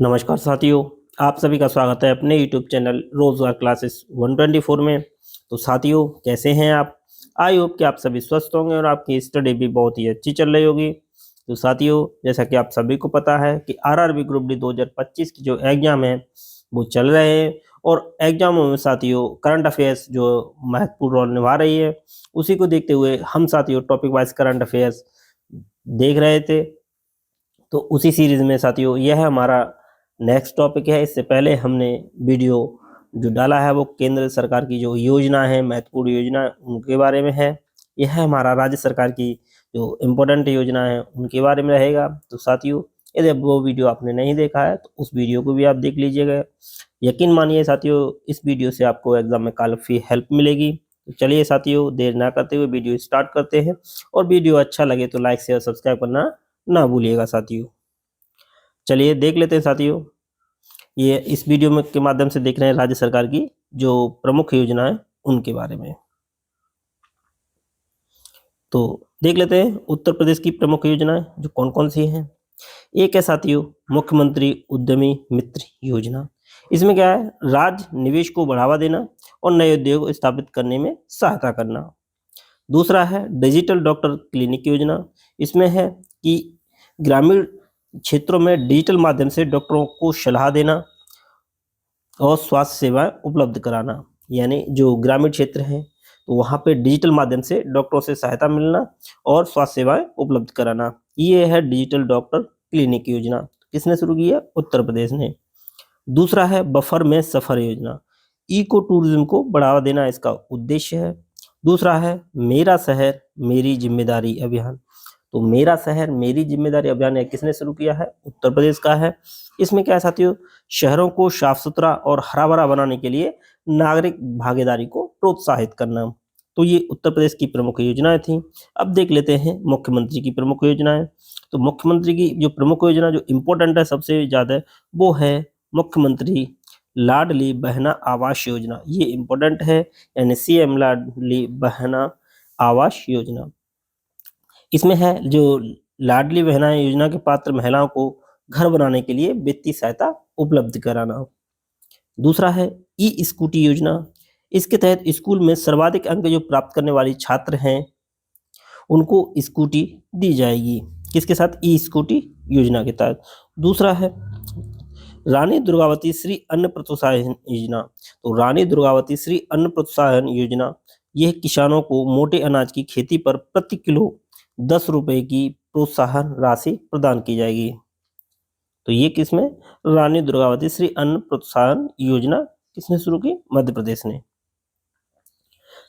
नमस्कार साथियों, आप सभी का स्वागत है अपने यूट्यूब चैनल रोजगार क्लासेस 124 में। तो साथियों, कैसे हैं आप? आई होप कि आप सभी स्वस्थ होंगे और आपकी स्टडी भी बहुत ही अच्छी चल रही होगी। तो साथियों, जैसा कि आप सभी को पता है कि आरआरबी ग्रुप डी 2025 की जो एग्जाम है वो चल रहे हैं और एग्जामों में साथियों करंट अफेयर्स जो महत्वपूर्ण रोल निभा रही है, उसी को देखते हुए हम साथियों टॉपिक वाइज करंट अफेयर्स देख रहे थे। तो उसी सीरीज में साथियों यह हमारा नेक्स्ट टॉपिक है। इससे पहले हमने वीडियो जो डाला है वो केंद्र सरकार की जो योजना है, महत्वपूर्ण योजना, उनके बारे में है। यह हमारा राज्य सरकार की जो इम्पोर्टेंट योजना है उनके बारे में रहेगा। तो साथियों, यदि वो वीडियो आपने नहीं देखा है तो उस वीडियो को भी आप देख लीजिएगा। यकीन मानिए साथियों, इस वीडियो से आपको एग्जाम में काफ़ी हेल्प मिलेगी। तो चलिए साथियों, देर ना करते हुए वीडियो स्टार्ट करते हैं। और वीडियो अच्छा लगे तो लाइक शेयर सब्सक्राइब करना ना भूलिएगा साथियों। चलिए देख लेते हैं साथियों, ये इस वीडियो में के माध्यम से देख रहे हैं राज्य सरकार की जो प्रमुख योजना है उनके बारे में। तो देख लेते हैं उत्तर प्रदेश की प्रमुख योजनाएं जो कौन कौन सी हैं। एक है साथियों मुख्यमंत्री उद्यमी मित्र योजना। इसमें क्या है, राज्य निवेश को बढ़ावा देना और नए उद्योग स्थापित करने में सहायता करना। दूसरा है डिजिटल डॉक्टर क्लिनिक योजना। इसमें है कि ग्रामीण क्षेत्रों में डिजिटल माध्यम से डॉक्टरों को सलाह देना और स्वास्थ्य सेवाएं उपलब्ध कराना। यानी जो ग्रामीण क्षेत्र हैं तो वहाँ पे डिजिटल माध्यम से डॉक्टरों से सहायता मिलना और स्वास्थ्य सेवाएं उपलब्ध कराना। ये है डिजिटल डॉक्टर क्लिनिक योजना। किसने शुरू की है? उत्तर प्रदेश ने। दूसरा है बफर में सफर योजना। इको टूरिज्म को बढ़ावा देना इसका उद्देश्य है। दूसरा है मेरा शहर मेरी जिम्मेदारी अभियान। तो मेरा शहर मेरी जिम्मेदारी अभियान है किसने शुरू किया है? उत्तर प्रदेश का है। इसमें क्या है साथियों, शहरों को साफ सुथरा और हरा भरा बनाने के लिए नागरिक भागीदारी को प्रोत्साहित करना। तो ये उत्तर प्रदेश की प्रमुख योजनाएं थी। अब देख लेते हैं मुख्यमंत्री की प्रमुख योजनाएं। तो मुख्यमंत्री की जो प्रमुख योजना जो इम्पोर्टेंट है सबसे ज्यादा, वो है मुख्यमंत्री लाडली बहना आवास योजना। ये इम्पोर्टेंट है, यानी सीएम लाडली बहना आवास योजना। इसमें है जो लाडली बहना योजना के पात्र महिलाओं को घर बनाने के लिए वित्तीय सहायता उपलब्ध कराना। दूसरा है ई स्कूटी योजना। इसके तहत स्कूल में सर्वाधिक अंक जो प्राप्त करने वाली छात्र हैं उनको स्कूटी दी जाएगी। किसके साथ? ई स्कूटी योजना के तहत। दूसरा है रानी दुर्गावती श्री अन्न प्रोत्साहन योजना। तो रानी दुर्गावती श्री अन्न प्रोत्साहन योजना यह किसानों को मोटे अनाज की खेती पर प्रति किलो 10 रुपए की प्रोत्साहन राशि प्रदान की जाएगी। तो ये किसमें? रानी दुर्गावती श्री अन्न प्रोत्साहन योजना किसने शुरू की? मध्य प्रदेश ने।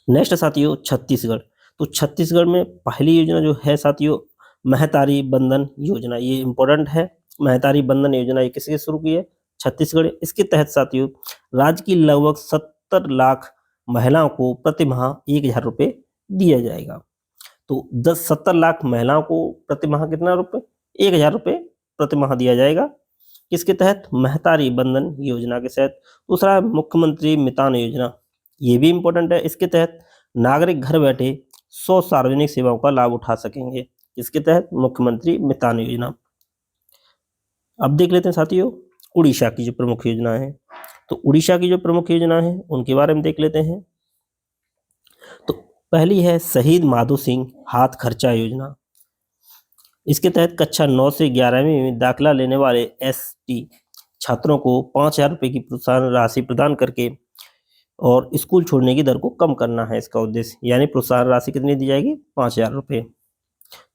नेक्स्ट साथियों छत्तीसगढ़। तो छत्तीसगढ़ में पहली योजना जो है साथियों महतारी बंधन योजना। ये इंपॉर्टेंट है। महतारी बंधन योजना ये किसके शुरू की है? छत्तीसगढ़। इसके तहत साथियों राज्य की लगभग 70 लाख महिलाओं को प्रति माह 1000 रुपये दिया जाएगा। तो 70 लाख महिलाओं को प्रति माह कितना रुपये? 1000 रुपये प्रति माह दिया जाएगा। किसके तहत? महतारी बंधन योजना के तहत। दूसरा है मुख्यमंत्री मितान योजना। ये भी इंपॉर्टेंट है। इसके तहत नागरिक घर बैठे 100 सार्वजनिक सेवाओं का लाभ उठा सकेंगे। इसके तहत मुख्यमंत्री मितान योजना। अब देख लेते हैं साथियों उड़ीसा की जो प्रमुख योजना है। तो उड़ीसा की जो प्रमुख योजना है उनके बारे में देख लेते हैं। तो पहली है शहीद माधो सिंह हाथ खर्चा योजना। इसके तहत कक्षा 9 से 11वीं में दाखिला लेने वाले एसटी छात्रों को 5000 रुपये की प्रोत्साहन राशि प्रदान करके और स्कूल छोड़ने की दर को कम करना है इसका उद्देश्य। यानी प्रोत्साहन राशि कितनी दी जाएगी? 5000 रुपये।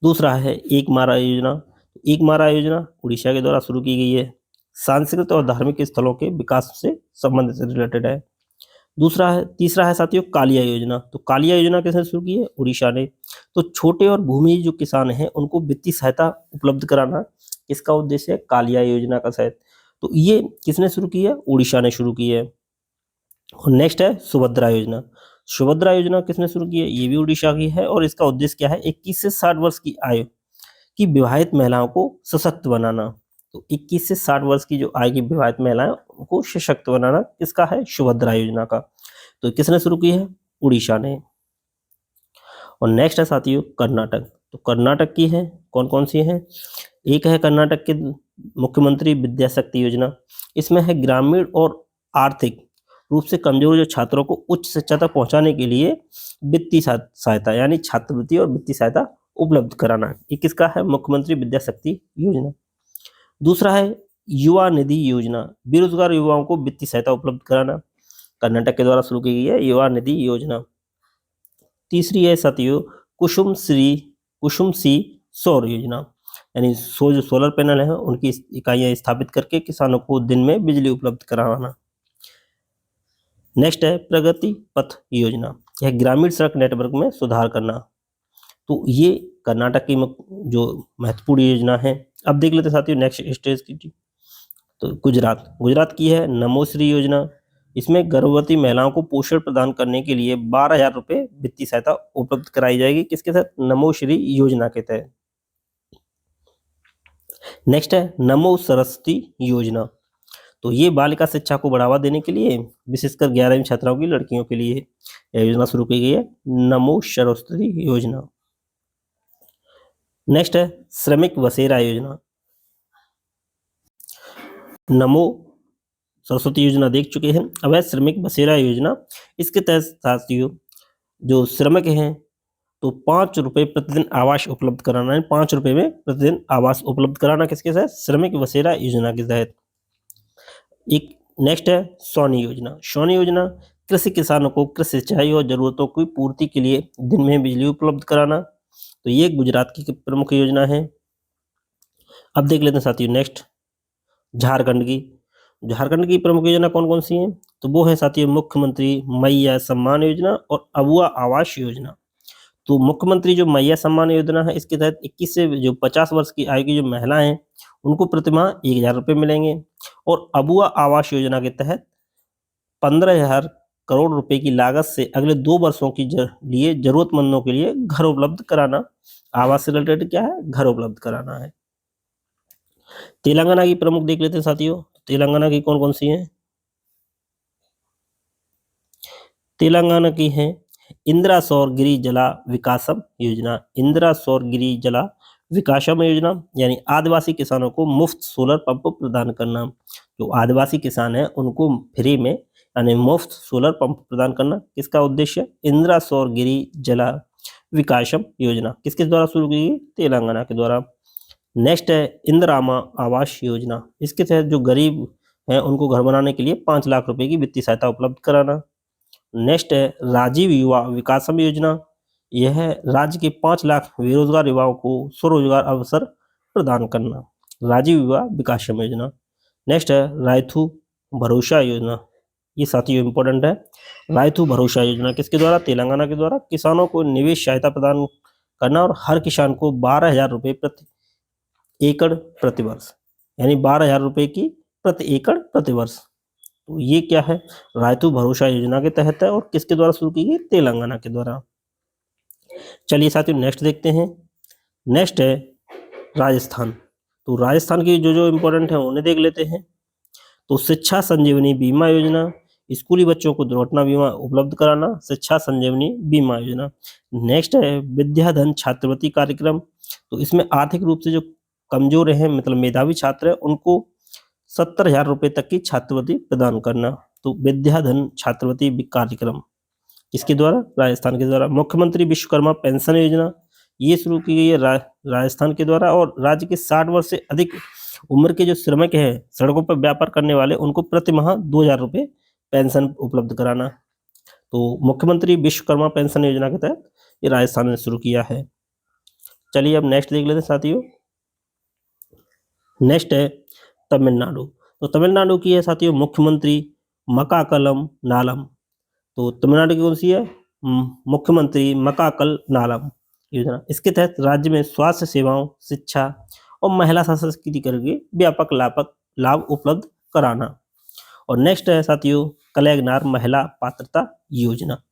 दूसरा है एक मारा योजना। एक मारा योजना उड़ीसा के द्वारा शुरू की गई है। सांस्कृतिक और धार्मिक स्थलों के विकास से संबंधित से रिलेटेड है। तीसरा है साथियों कालिया योजना। तो कालिया योजना किसने शुरू की है? उड़ीसा ने। तो छोटे और भूमि जो किसान हैं उनको वित्तीय सहायता उपलब्ध कराना इसका उद्देश्य है कालिया योजना का तहत। तो ये किसने शुरू की है? उड़ीसा ने शुरू की है। और नेक्स्ट है सुभद्रा योजना। सुभद्रा योजना किसने शुरू की है? ये भी उड़ीसा की है और इसका उद्देश्य क्या है? 21 से 60 वर्ष की आयु की विवाहित महिलाओं को सशक्त बनाना। तो 21 से 60 वर्ष की जो आयु की विवाहित महिलाएं उनको सशक्त बनाना किसका है? सुभद्रा योजना का। तो किसने शुरू की है? उड़ीसा ने। और नेक्स्ट है साथियों कर्नाटक। तो कर्नाटक की है कौन कौन सी है? एक है कर्नाटक के मुख्यमंत्री विद्या शक्ति योजना। इसमें है ग्रामीण और आर्थिक रूप से कमजोर जो छात्रों को उच्च शिक्षा तक पहुंचाने के लिए वित्तीय सहायता यानी छात्रवृत्ति और वित्तीय सहायता उपलब्ध कराना। ये किसका है? मुख्यमंत्री विद्या शक्ति योजना। दूसरा है युवा निधि योजना, बेरोजगार युवाओं को वित्तीय सहायता उपलब्ध कराना। कर्नाटक के द्वारा शुरू की गई है युवा निधि योजना। तीसरी है साथियों कुसुम सी सौर योजना, यानी जो सोलर पैनल है उनकी इकाइयां स्थापित करके किसानों को दिन में बिजली उपलब्ध कराना। नेक्स्ट है प्रगति पथ योजना, यह ग्रामीण सड़क नेटवर्क में सुधार करना। तो ये कर्नाटक की जो महत्वपूर्ण योजना है। अब देख लेते हैं साथियों नेक्स्ट स्टेज की। तो गुजरात की है नमोश्री योजना। इसमें गर्भवती महिलाओं को पोषण प्रदान करने के लिए 12,000 रुपए वित्तीय सहायता उपलब्ध कराई जाएगी। किसके तहत? नमोश्री योजना के तहत। नेक्स्ट है नमो सरस्वती योजना। तो ये बालिका शिक्षा को बढ़ावा देने के लिए विशेषकर 11वीं छात्राओं की लड़कियों के लिए यह योजना शुरू की गई है, नमो सरस्वती योजना। नेक्स्ट है श्रमिक बसेरा योजना। नमो सरस्वती योजना देख चुके हैं, अब है श्रमिक बसेरा योजना। इसके तहत साथियों जो श्रमिक हैं तो 5 रुपए प्रतिदिन आवास उपलब्ध कराना है। 5 रुपए में प्रतिदिन आवास उपलब्ध कराना किसके तहत? श्रमिक बसेरा योजना के तहत। एक नेक्स्ट है सोनी योजना। सोनी योजना कृषि किसानों को कृषि सिंचाई और जरूरतों की पूर्ति के लिए दिन में बिजली उपलब्ध कराना। तो ये गुजरात की प्रमुख योजना है। अब देख लेते हैं साथियों नेक्स्ट झारखंड की प्रमुख योजना कौन कौन सी हैं? तो वो है साथियों मुख्यमंत्री मैया सम्मान योजना और अबुआ आवास योजना। तो मुख्यमंत्री जो मैया सम्मान योजना है इसके तहत 21 से जो 50 वर्ष की आयु की जो महिलाएं हैं उनको प्रतिमाह 1,000 रुपये मिलेंगे। और अबुआ आवास योजना के तहत 15,000 करोड़ रुपए की लागत से अगले 2 वर्षों की लिए जरूरतमंदों के लिए घर उपलब्ध कराना। आवास से रिलेटेड क्या है? घर उपलब्ध कराना है। तेलंगाना की प्रमुख देख लेते हैं साथियों। तेलंगाना की कौन कौन सी हैं? तेलंगाना की है इंदिरा सौर गिरी जला विकासम योजना। इंदिरा सौर गिरी जला विकासम योजना यानी आदिवासी किसानों को मुफ्त सोलर पंप प्रदान करना। जो आदिवासी किसान हैं उनको फ्री में यानी मुफ्त सोलर पंप प्रदान करना किसका उद्देश्य? इंदिरा सौर गिरी जला विकासम योजना। किसके द्वारा शुरू की गई? तेलंगाना के द्वारा। नेक्स्ट है इंदिरामा आवास योजना। इसके तहत जो गरीब हैं उनको घर बनाने के लिए 5 लाख रुपए की वित्तीय सहायता उपलब्ध कराना। नेक्स्ट है राजीव युवा विकासम योजना। यह है राज्य के 5 लाख बेरोजगार युवाओं को स्वरोजगार अवसर प्रदान करना। राजीव युवा विकासम योजना। नेक्स्ट है रायथू भरोसा योजना। ये साथियों इंपॉर्टेंट है। रायथू भरोसा योजना किसके द्वारा? तेलंगाना के द्वारा। किसानों को निवेश सहायता प्रदान करना और हर किसान को 12,000 रुपये प्रति एकड़ प्रतिवर्ष यानी 12,000 रुपये की प्रति एकड़ प्रतिवर्ष। तो ये क्या है? रायतू भरोसा योजना के तहत है और किसके द्वारा शुरू की गई? तेलंगाना के द्वारा। चलिए साथियों नेक्स्ट देखते हैं। नेक्स्ट है राजस्थान। तो राजस्थान की जो इंपॉर्टेंट है उन्हें देख लेते हैं। तो शिक्षा संजीवनी बीमा योजना, स्कूली बच्चों को दुर्घटना बीमा उपलब्ध कराना, शिक्षा संजीवनी बीमा योजना। नेक्स्ट है विद्याधन छात्रवृत्ति कार्यक्रम। तो इसमें आर्थिक रूप से जो कमजोर हैं मतलब मेधावी छात्र हैं उनको 70,000 रुपये तक की छात्रवृत्ति प्रदान करना। तो विद्याधन छात्रवृत्ति कार्यक्रम किसके द्वारा? राजस्थान के द्वारा। मुख्यमंत्री विश्वकर्मा पेंशन योजना ये शुरू की गई है राजस्थान के द्वारा। और राज्य के 60 वर्ष से अधिक उम्र के जो श्रमिक हैं सड़कों पर व्यापार करने वाले उनको प्रति माह 2,000 रुपये पेंशन उपलब्ध कराना। तो मुख्यमंत्री विश्वकर्मा पेंशन योजना के तहत ये राजस्थान ने शुरू किया है। चलिए अब नेक्स्ट देख लेते हैं साथियों। नेक्स्ट है तमिलनाडु। तो तमिलनाडु की है साथियों मुख्यमंत्री मकाकलम नालम। तो तमिलनाडु की कौन सी है? मुख्यमंत्री मकाकल नालम योजना। इसके तहत राज्य में स्वास्थ्य सेवाओं, शिक्षा और महिला सशक्तिकरण के व्यापक लाभ उपलब्ध कराना। और नेक्स्ट है साथियों कलेगनार महिला पात्रता योजना।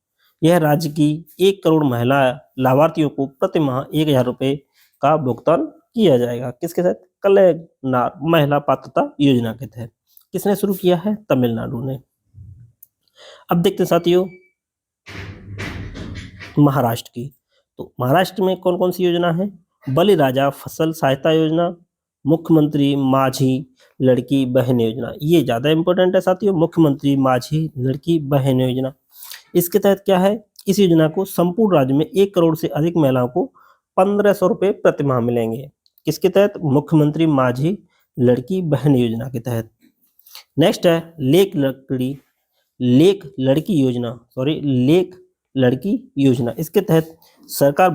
यह राज्य की 1 करोड़ महिला लाभार्थियों को प्रति माह 1,000 रुपये का भुगतान किया जाएगा। किसके तहत? कलेगनार महिला पात्रता योजना के तहत। किसने शुरू किया है? तमिलनाडु ने। अब देखते हैं साथियों महाराष्ट्र की। तो महाराष्ट्र में कौन कौन सी योजना है? बलिराजा फसल सहायता योजना, मुख्यमंत्री माझी लड़की बहन योजना, ये ज्यादा इंपॉर्टेंट है साथियों, मुख्यमंत्री माझी लड़की बहन योजना। इसके तहत क्या है, इस योजना को संपूर्ण राज्य में 1 करोड़ से अधिक महिलाओं को 1500 रुपए प्रतिमाह मिलेंगे। किसके तहत, मुख्यमंत्री माझी लड़की बहन योजना के तहत। नेक्स्ट है लेक लड़की योजना। इसके तहत सरकार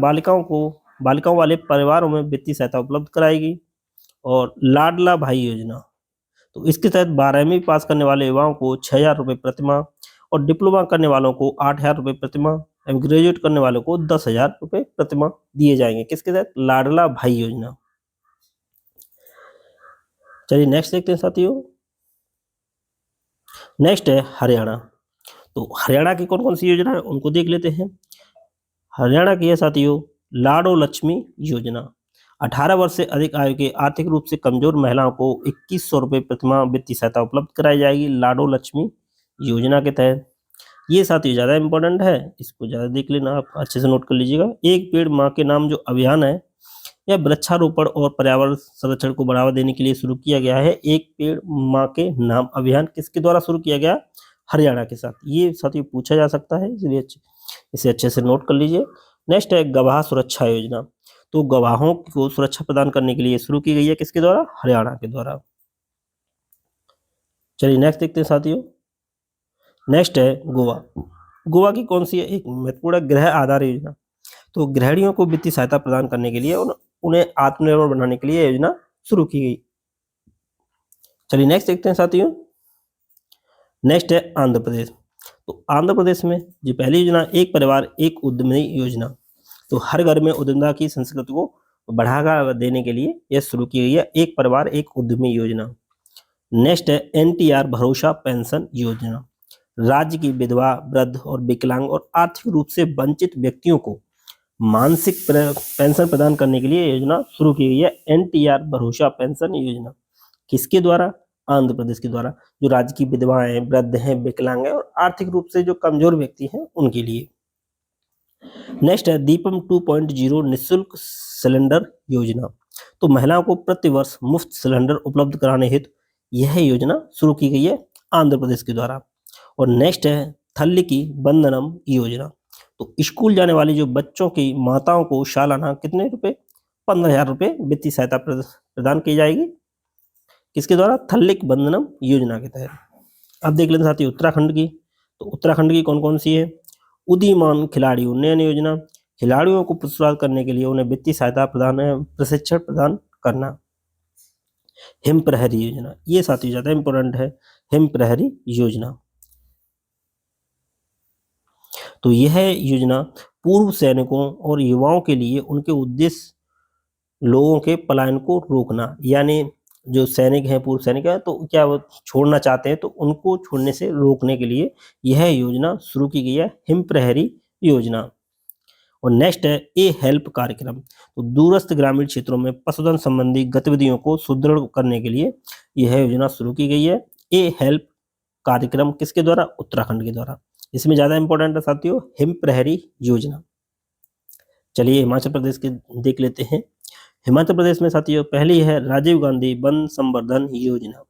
बालिकाओं वाले परिवारों में वित्तीय सहायता उपलब्ध कराएगी। और लाडला भाई योजना, तो इसके तहत 12वीं पास करने वाले युवाओं को 6000 रुपए प्रतिमाह और डिप्लोमा करने वालों को 8000 रुपए प्रतिमाह एवं ग्रेजुएट करने वालों को 10,000 रुपए प्रतिमाह दिए जाएंगे। किसके तहत, लाडला भाई योजना। चलिए नेक्स्ट देखते हैं साथियों। नेक्स्ट है हरियाणा। तो हरियाणा की कौन कौन सी योजना है उनको देख लेते हैं। हरियाणा की है साथियों लाडो लक्ष्मी योजना। 18 वर्ष से अधिक आयु के आर्थिक रूप से कमजोर महिलाओं को 2100 रुपए प्रतिमाह वित्तीय सहायता उपलब्ध कराई जाएगी लाडो लक्ष्मी योजना के तहत। ये साथियों ज्यादा इंपॉर्टेंट है, इसको ज्यादा देख लेना, आप अच्छे से नोट कर लीजिएगा। एक पेड़ माँ के नाम जो अभियान है, यह वृक्षारोपण और पर्यावरण संरक्षण को बढ़ावा देने के लिए शुरू किया गया है। एक पेड़ माँ के नाम अभियान किसके द्वारा शुरू किया गया, हरियाणा के साथ। ये साथियों पूछा जा सकता है, इसलिए इसे अच्छे से नोट कर लीजिए। नेक्स्ट है गवाह सुरक्षा योजना। तो गवाहों को सुरक्षा प्रदान करने के लिए शुरू की गई है, किसके द्वारा, हरियाणा के द्वारा। चलिए नेक्स्ट देखते हैं साथियों। नेक्स्ट है गोवा की कौन सी है, एक महत्वपूर्ण गृह आधार योजना। तो गृहिणियों को वित्तीय सहायता प्रदान करने के लिए उन्हें आत्मनिर्भर बनाने के लिए योजना शुरू की गई। चलिए नेक्स्ट देखते हैं साथियों। नेक्स्ट है आंध्र प्रदेश। तो आंध्र प्रदेश में जो पहली योजना एक परिवार एक उद्यमी योजना। तो हर घर में उद्यमिता की संस्कृति को बढ़ावा देने के लिए यह शुरू की गई है, एक परिवार एक उद्यमी योजना। नेक्स्ट है एनटीआर भरोसा पेंशन योजना। राज्य की विधवा, वृद्ध और विकलांग और आर्थिक रूप से वंचित व्यक्तियों को मानसिक पेंशन प्रदान करने के लिए योजना शुरू की गई है, एनटीआर भरोसा पेंशन योजना। किसके द्वारा, आंध्र प्रदेश के द्वारा। जो राज्य की विधवाएं, वृद्ध हैं, विकलांग हैं और आर्थिक रूप से जो कमजोर व्यक्ति हैं उनके लिए। नेक्स्ट है दीपम 2.0 निःशुल्क सिलेंडर योजना। तो महिलाओं को प्रति वर्ष मुफ्त सिलेंडर उपलब्ध कराने हेतु यह योजना शुरू की गई है, आंध्र प्रदेश के द्वारा। और नेक्स्ट है थल्लिकी बंधनम योजना। तो स्कूल जाने वाली जो बच्चों की माताओं को सालाना कितने रुपए, 15,000 रुपए वित्तीय सहायता प्रदान की जाएगी, किसके द्वारा, थल्लिक बंधनम योजना के तहत। अब देख लेते साथी उत्तराखंड की। तो उत्तराखंड की कौन कौन सी है, उदीयमान खिलाड़ी उन्नयन योजना। खिलाड़ियों को पुरस्कृत करने के लिए उन्हें वित्तीय सहायता प्रशिक्षण प्रदान करना। हिम प्रहरी योजना, ये साथी ज्यादा इंपॉर्टेंट है, हिम प्रहरी योजना। तो यह योजना पूर्व सैनिकों और युवाओं के लिए उनके उद्देश्य लोगों के पलायन को रोकना, यानी जो सैनिक हैं, पूर्व सैनिक हैं, तो क्या वो छोड़ना चाहते हैं तो उनको छोड़ने से रोकने के लिए यह योजना शुरू की गई है, हिम प्रहरी योजना। और नेक्स्ट है ए हेल्प कार्यक्रम। तो दूरस्थ ग्रामीण क्षेत्रों में पशुधन संबंधी गतिविधियों को सुदृढ़ करने के लिए यह योजना शुरू की गई है, ए हेल्प कार्यक्रम। किसके द्वारा, उत्तराखंड के द्वारा। इसमें ज्यादा इंपॉर्टेंट है साथियों हिम प्रहरी योजना। चलिए हिमाचल प्रदेश के देख लेते हैं। हिमाचल प्रदेश में साथियों पहली है राजीव गांधी वन संवर्धन योजना।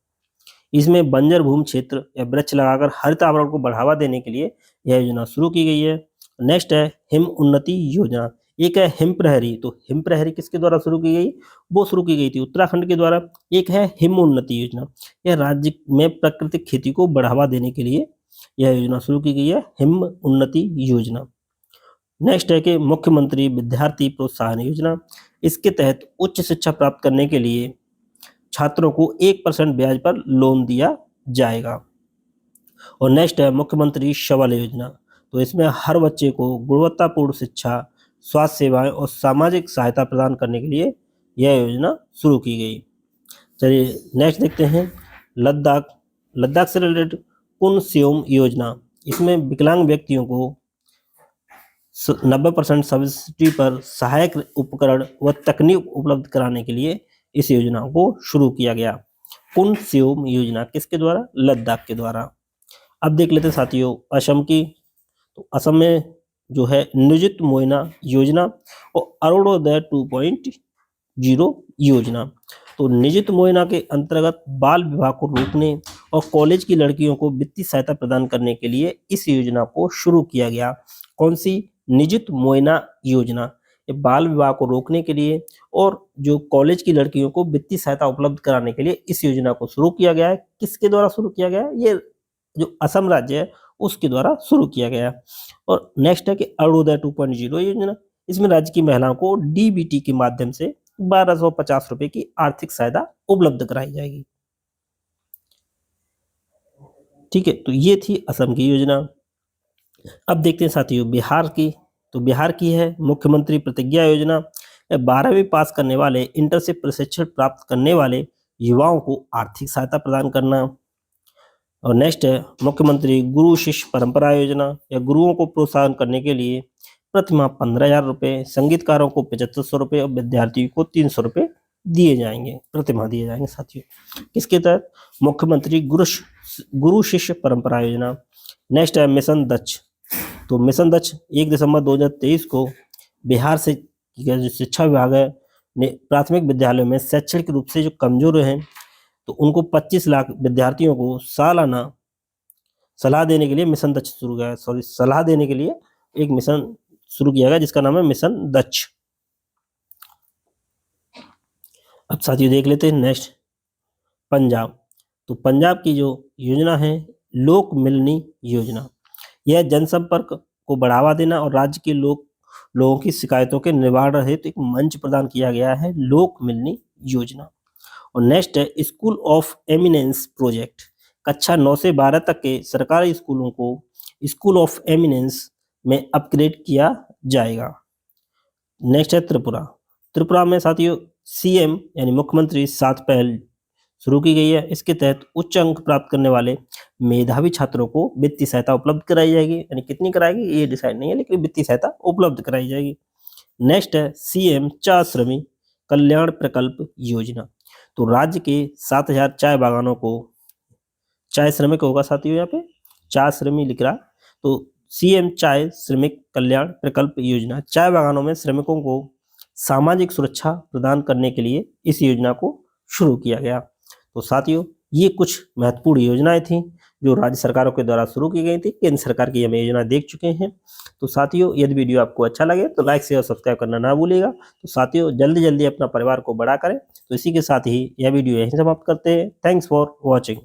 इसमें बंजर भूमि क्षेत्र या वृक्ष लगाकर हरित आवरण को बढ़ावा देने के लिए यह योजना शुरू की गई है। नेक्स्ट है हिम उन्नति योजना। एक है हिम प्रहरी। तो हिम प्रहरी किसके द्वारा शुरू की गई, वो शुरू की गई थी उत्तराखंड के द्वारा। एक है हिम उन्नति योजना, यह राज्य में प्राकृतिक खेती को बढ़ावा देने के लिए यह योजना शुरू की गई है, हिम उन्नति योजना। नेक्स्ट है कि मुख्यमंत्री विद्यार्थी प्रोत्साहन योजना। इसके तहत उच्च शिक्षा प्राप्त करने के लिए छात्रों को 1% ब्याज पर लोन दिया जाएगा। और नेक्स्ट है मुख्यमंत्री सबल योजना। तो इसमें हर बच्चे को गुणवत्तापूर्ण शिक्षा, स्वास्थ्य सेवाएं और सामाजिक सहायता प्रदान करने के लिए यह योजना शुरू की गई। चलिए नेक्स्ट देखते हैं लद्दाख से रिलेटेड पुन स्योम योजना। इसमें विकलांग व्यक्तियों को 90% सब्सिडी पर सहायक उपकरण व तकनीक उपलब्ध कराने के लिए इस योजना को शुरू किया गया, पुन स्योम योजना। किसके द्वारा, लद्दाख के द्वारा। अब देख लेते हैं साथियों असम की। तो असम में जो है नियोजित मोइना योजना और अरुणोदय 2.0 योजना। तो निजित मुआयना के अंतर्गत बाल विवाह को रोकने और कॉलेज की लड़कियों को वित्तीय सहायता प्रदान करने के लिए इस योजना को शुरू किया गया। कौन सी? निजित मुआयना योजना। ये बाल विवाह को रोकने के लिए और जो कॉलेज की लड़कियों को वित्तीय सहायता उपलब्ध कराने के लिए इस योजना को शुरू किया गया है। किसके द्वारा शुरू किया गया है? ये जो असम राज्य है उसके द्वारा शुरू किया गया है। और नेक्स्ट है कि अरुणोदय 2.0 योजना। इसमें राज्य की महिलाओं को डीबीटी के माध्यम से 1250 रुपए की आर्थिक सहायता उपलब्ध कराई जाएगी। ठीक है, तो ये थी असम की योजना। अब देखते हैं साथियों बिहार की। तो बिहार की है मुख्यमंत्री प्रतिज्ञा योजना। 12वीं पास करने वाले इंटर्नशिप प्रशिक्षण प्राप्त करने वाले युवाओं को आर्थिक सहायता प्रदान करना। और नेक्स्ट है मुख्यमंत्री गुरु शिष्य परंपरा योजना, या गुरुओं को प्रोत्साहन करने के लिए प्रतिमाह 15,000 रुपये, संगीतकारों को 7500 रुपये और विद्यार्थियों को 300 रुपये दिए जाएंगे, प्रतिमाह दिए जाएंगे साथियों। किसके तहत? मुख्यमंत्री गुरु शिष्य परंपरा योजना। नेक्स्ट है मिशन दक्ष। तो मिशन दक्ष 1 दिसंबर 2023 को बिहार से जो शिक्षा विभाग है ने प्राथमिक विद्यालयों में शैक्षणिक रूप से जो कमजोर हैं तो उनको 25 लाख विद्यार्थियों को सालाना सलाह देने के लिए मिशन दक्ष शुरू किया। सलाह देने के लिए एक मिशन शुरू किया गया जिसका नाम है मिशन दक्ष। अब साथियों देख लेते हैं नेक्स्ट पंजाब। तो पंजाब की जो योजना है लोक मिलनी योजना। यह जनसंपर्क को बढ़ावा देना और राज्य के लोगों की शिकायतों के निवारण हेतु एक मंच प्रदान किया गया है, लोक मिलनी योजना। और नेक्स्ट है स्कूल ऑफ एमिनेंस प्रोजेक्ट। कक्षा 9 से 12 तक के सरकारी स्कूलों को स्कूल ऑफ एमिनेंस में अपग्रेड किया जाएगा। नेक्स्ट है त्रिपुरा। त्रिपुरा में साथियों सीएम यानी मुख्यमंत्री 7 पहल शुरू की गई है। इसके तहत उच्च अंक प्राप्त करने वाले मेधावी छात्रों को वित्तीय सहायता उपलब्ध कराई जाएगी। यानी कितनी कराएगी ये डिसाइड नहीं है, लेकिन वित्तीय सहायता उपलब्ध कराई जाएगी। नेक्स्ट है सीएम चाय श्रमिक कल्याण प्रकल्प योजना। तो राज्य के 7000 चाय बागानों को चाय श्रमिक होगा साथियों, यहाँ पे चाय श्रमिक लिख रहा। तो सीएम चाय श्रमिक कल्याण प्रकल्प योजना चाय बागानों में श्रमिकों को सामाजिक सुरक्षा प्रदान करने के लिए इस योजना को शुरू किया गया। तो साथियों ये कुछ महत्वपूर्ण योजनाएं थी जो राज्य सरकारों के द्वारा शुरू की गई थी। केंद्र सरकार की हम योजना देख चुके हैं। तो साथियों यदि वीडियो आपको अच्छा लगे तो लाइक शेयर सब्सक्राइब करना ना भूलिएगा। तो साथियों जल्दी जल्दी अपना परिवार को बड़ा करें। तो इसी के साथ ही यह वीडियो यहीं समाप्त करते हैं। Thanks for watching.